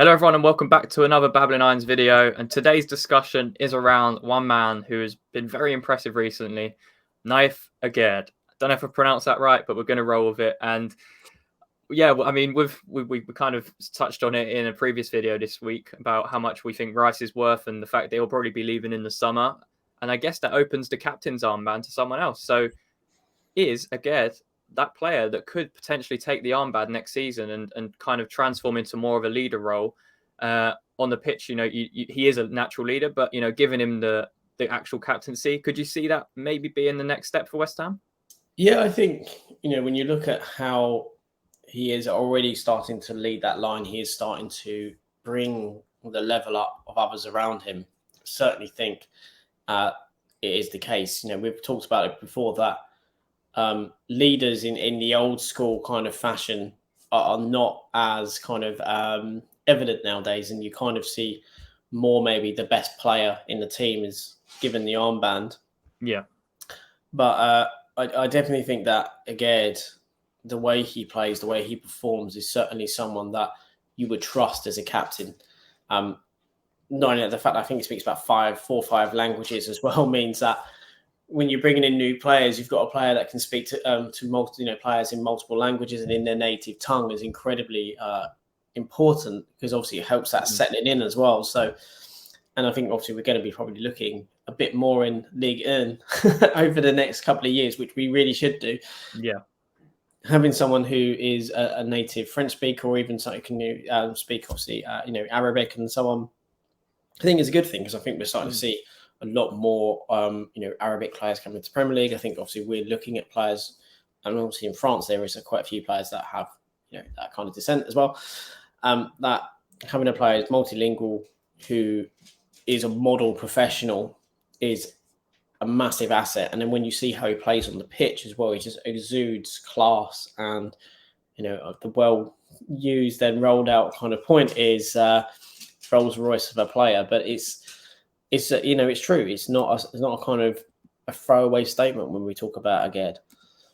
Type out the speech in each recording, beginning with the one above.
Hello everyone and welcome back to another Babbling Irons video, and today's discussion is around one man who has been very impressive recently, Nayef Aguerd. I don't know if I pronounced that right, but we're going to roll with it. And yeah, I mean, we kind of touched on it in a previous video this week about how much we think Rice is worth and the fact that he'll probably be leaving in the summer. And I guess that opens the captain's armband to someone else. So is Aguerd that player that could potentially take the armband next season and kind of transform into more of a leader role on the pitch? He is a natural leader, but giving him the actual captaincy, could you see that maybe being the next step for West Ham? Yeah, I think when you look at how he is already starting to lead that line, he is starting to bring the level up of others around him. Certainly think it is the case. We've talked about it before that leaders in the old school kind of fashion are not as kind of evident nowadays, and you kind of see more maybe the best player in the team is given the armband. Yeah. But I definitely think that Aguerd, the way he plays, the way he performs, is certainly someone that you would trust as a captain. Not only the fact that I think he speaks about 4 or 5 languages as well means that when you're bringing in new players, you've got a player that can speak to multiple, players in multiple languages and in their native tongue is incredibly important, because obviously it helps that settling in as well. So, and I think obviously we're going to be probably looking a bit more in Ligue 1 over the next couple of years, which we really should do. Yeah. Having someone who is a native French speaker, or even someone who can speak obviously Arabic and so on, I think is a good thing, because I think we're starting to see a lot more Arabic players coming into the Premier League. I think obviously we're looking at players, and obviously in France there is quite a few players that have that kind of descent as well. That having a player who's multilingual, who is a model professional, is a massive asset. And then when you see how he plays on the pitch as well, he just exudes class. And the well used and rolled out kind of point is Rolls Royce of a player, but it's true. It's not a kind of a throwaway statement when we talk about Aguerd.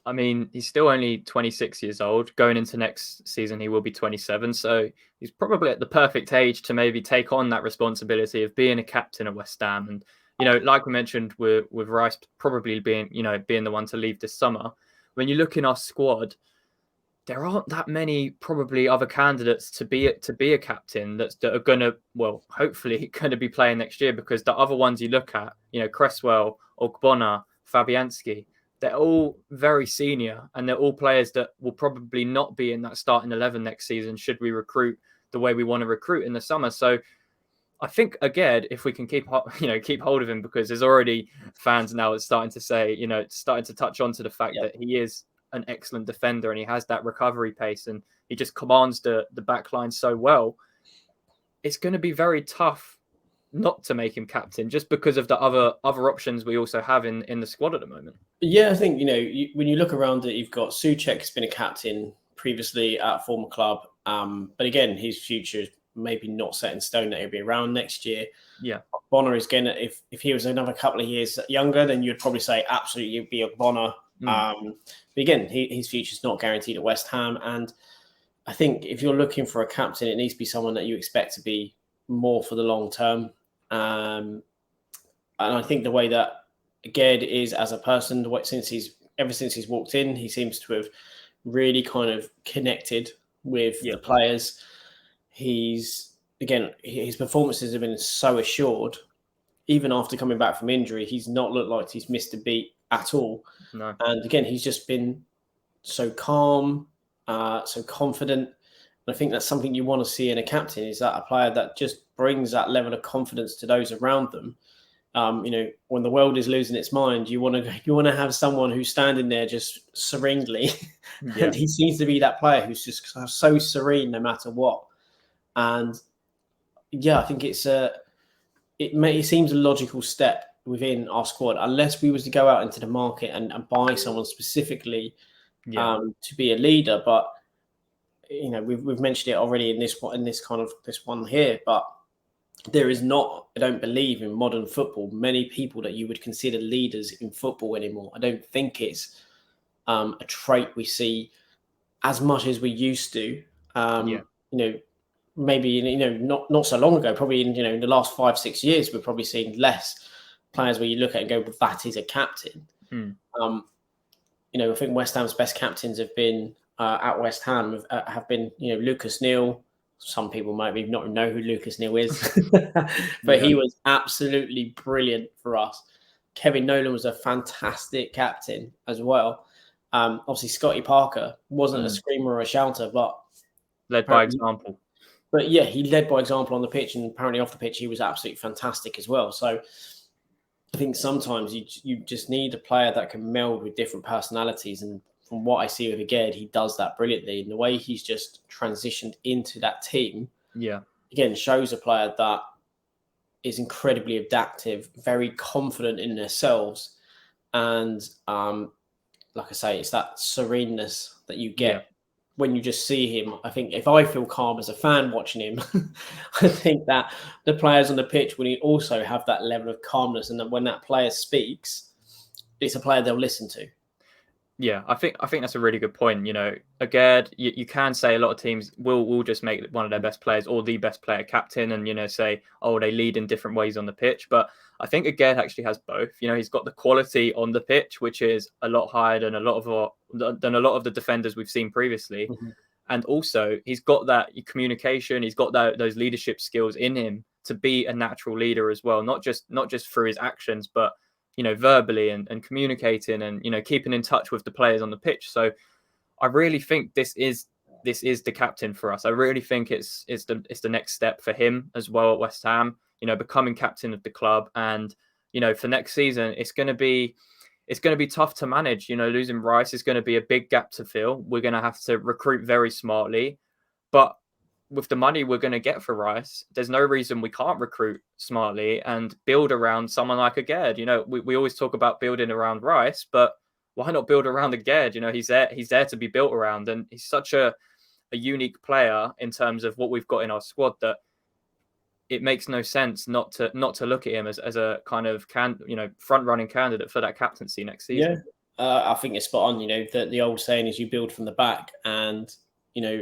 I mean, he's still only 26 years old. Going into next season, he will be 27. So he's probably at the perfect age to maybe take on that responsibility of being a captain at West Ham. And, like we mentioned with Rice probably being the one to leave this summer, when you look in our squad, there aren't that many probably other candidates to be a captain that are going to, hopefully going to be playing next year, because the other ones you look at, Cresswell, Ogbonna, Fabianski, they're all very senior, and they're all players that will probably not be in that starting 11 next season should we recruit the way we want to recruit in the summer. So I think Aguerd, if we can keep hold of him, because there's already fans now that's starting to say, starting to touch on to the fact that he is an excellent defender and he has that recovery pace and he just commands the back line so well. It's going to be very tough not to make him captain, just because of the other options we also have in the squad at the moment. Yeah, I think when you look around it, you've got Souček has been a captain previously at a former club, but again, his future is maybe not set in stone that he'll be around next year. Yeah, Bonner is going to, if he was another couple of years younger, then you'd probably say absolutely you'd be a Bonner. But again, his future is not guaranteed at West Ham, and I think if you're looking for a captain, it needs to be someone that you expect to be more for the long term. And I think the way that Aguerd is as a person, ever since he's walked in, he seems to have really kind of connected with the players. His performances have been so assured. Even after coming back from injury, he's not looked like he's missed a beat at all. No. And again, he's just been so calm, so confident. And I think that's something you want to see in a captain, is that a player that just brings that level of confidence to those around them. When the world is losing its mind, you want to have someone who's standing there just serenely. And he seems to be that player who's just so serene no matter what. And I think it seems a logical step within our squad, unless we was to go out into the market and buy someone specifically to be a leader. But we've mentioned it already in this one here. But there is not, I don't believe, in modern football many people that you would consider leaders in football anymore. I don't think it's a trait we see as much as we used to. maybe, you know, not so long ago, probably in, you know, in the last 5-6 years, we've probably seen less players where you look at it and go, well, that is a captain. You know, I think West Ham's best captains have been at West Ham have been, you know, Lucas Neal. Some people might even not know who Lucas Neal is, but he was absolutely brilliant for us. Kevin Nolan was a fantastic captain as well. Obviously, Scotty Parker wasn't a screamer or a shouter, but led by example. But yeah, he led by example on the pitch, and apparently off the pitch, he was absolutely fantastic as well. So I think sometimes you just need a player that can meld with different personalities. And from what I see with Aguerd, he does that brilliantly. And the way he's just transitioned into that team, again, shows a player that is incredibly adaptive, very confident in themselves. And like I say, it's that sereneness that you get when you just see him. I think if I feel calm as a fan watching him, I think that the players on the pitch will also have that level of calmness, and that when that player speaks, it's a player they'll listen to. Yeah, I think that's a really good point. You know, Aguerd, you can say a lot of teams will just make one of their best players or the best player captain, and, you know, say, oh, they lead in different ways on the pitch. But I think Aguerd actually has both. You know, he's got the quality on the pitch, which is a lot higher than a lot of the defenders we've seen previously, and also he's got that communication. He's got those leadership skills in him to be a natural leader as well, not just through his actions, but, you know, verbally and communicating and, you know, keeping in touch with the players on the pitch. So I really think this is the captain for us. I really think it's the next step for him as well at West Ham, you know, becoming captain of the club. And, you know, for next season, it's going to be tough to manage. You know, losing Rice is going to be a big gap to fill. We're going to have to recruit very smartly, but with the money we're going to get for Rice, there's no reason we can't recruit smartly and build around someone like Aguerd. You know, we always talk about building around Rice, but why not build around Aguerd? You know, he's there to be built around, and he's such a unique player in terms of what we've got in our squad that it makes no sense not to look at him as a kind of front running candidate for that captaincy next season. I think it's spot on. You know, the old saying is you build from the back, and, you know,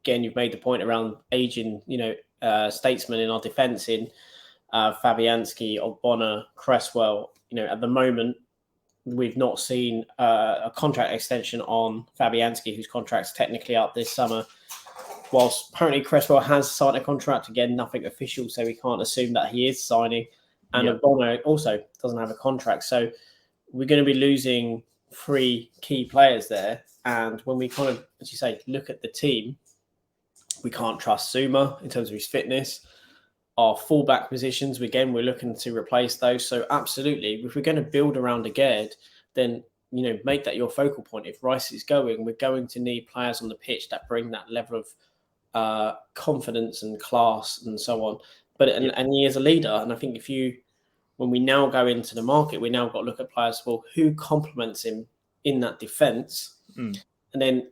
again, you've made the point around aging, you know, statesmen in our defence in Fabianski, Ogbonna, Cresswell. You know, at the moment, we've not seen a contract extension on Fabianski, whose contract's technically up this summer. Whilst apparently Cresswell has signed a contract, again, nothing official, so we can't assume that he is signing. And Ogbonna also doesn't have a contract. So we're going to be losing 3 key players there. And when we kind of, as you say, look at the team, we can't trust Zuma in terms of his fitness. Our fullback positions, again, we're looking to replace those. So absolutely, if we're going to build around Aguerd, then, you know, make that your focal point. If Rice is going, we're going to need players on the pitch that bring that level of confidence and class and so on. But and he is a leader. And I think when we now go into the market, we now got to look at players, well, who complements him in that defence? And then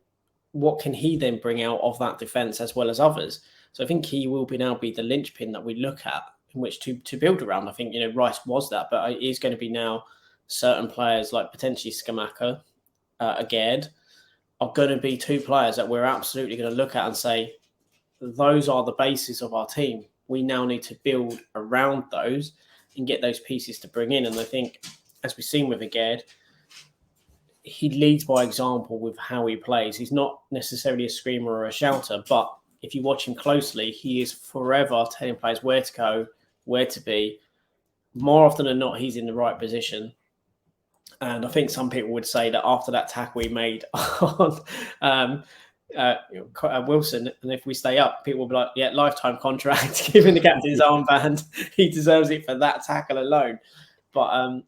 what can he then bring out of that defence as well as others? So I think he will now be the linchpin that we look at in which to build around. I think, you know, Rice was that, but it is going to be now certain players like potentially Skamaka, Aguerd, are going to be 2 players that we're absolutely going to look at and say, those are the basis of our team. We now need to build around those and get those pieces to bring in. And I think, as we've seen with Aguerd, he leads by example with how he plays. He's not necessarily a screamer or a shouter, but if you watch him closely, he is forever telling players where to go, where to be. More often than not, he's in the right position. And I think some people would say that after that tackle he made on Wilson, and if we stay up, people will be like, yeah, lifetime contract, giving the captain his armband. He deserves it for that tackle alone. But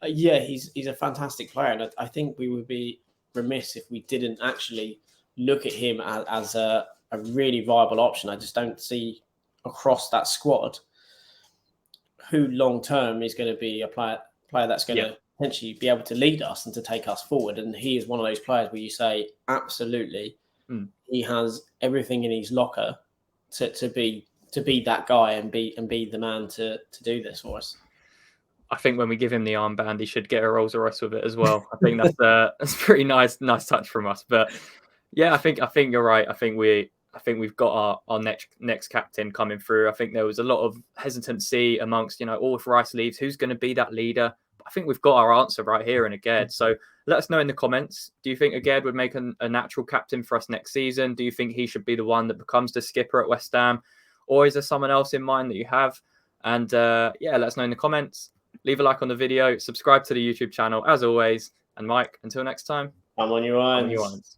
yeah, he's a fantastic player, and I think we would be remiss if we didn't actually look at him as a really viable option. I just don't see across that squad who long term is going to be a player that's going to potentially be able to lead us and to take us forward. And he is one of those players where you say, absolutely, he has everything in his locker to be that guy and be the man to do this for us. I think when we give him the armband, he should get a Rolls Royce with it as well. I think that's a pretty nice touch from us. But yeah, I think you're right. I think I think we've got our next captain coming through. I think there was a lot of hesitancy amongst, if Rice leaves, who's going to be that leader? I think we've got our answer right here in Aguerd. So let us know in the comments. Do you think Aguerd would make a natural captain for us next season? Do you think he should be the one that becomes the skipper at West Ham? Or is there someone else in mind that you have? And let us know in the comments. Leave a like on the video. Subscribe to the YouTube channel as always. And Mike, until next time. I'm on your irons.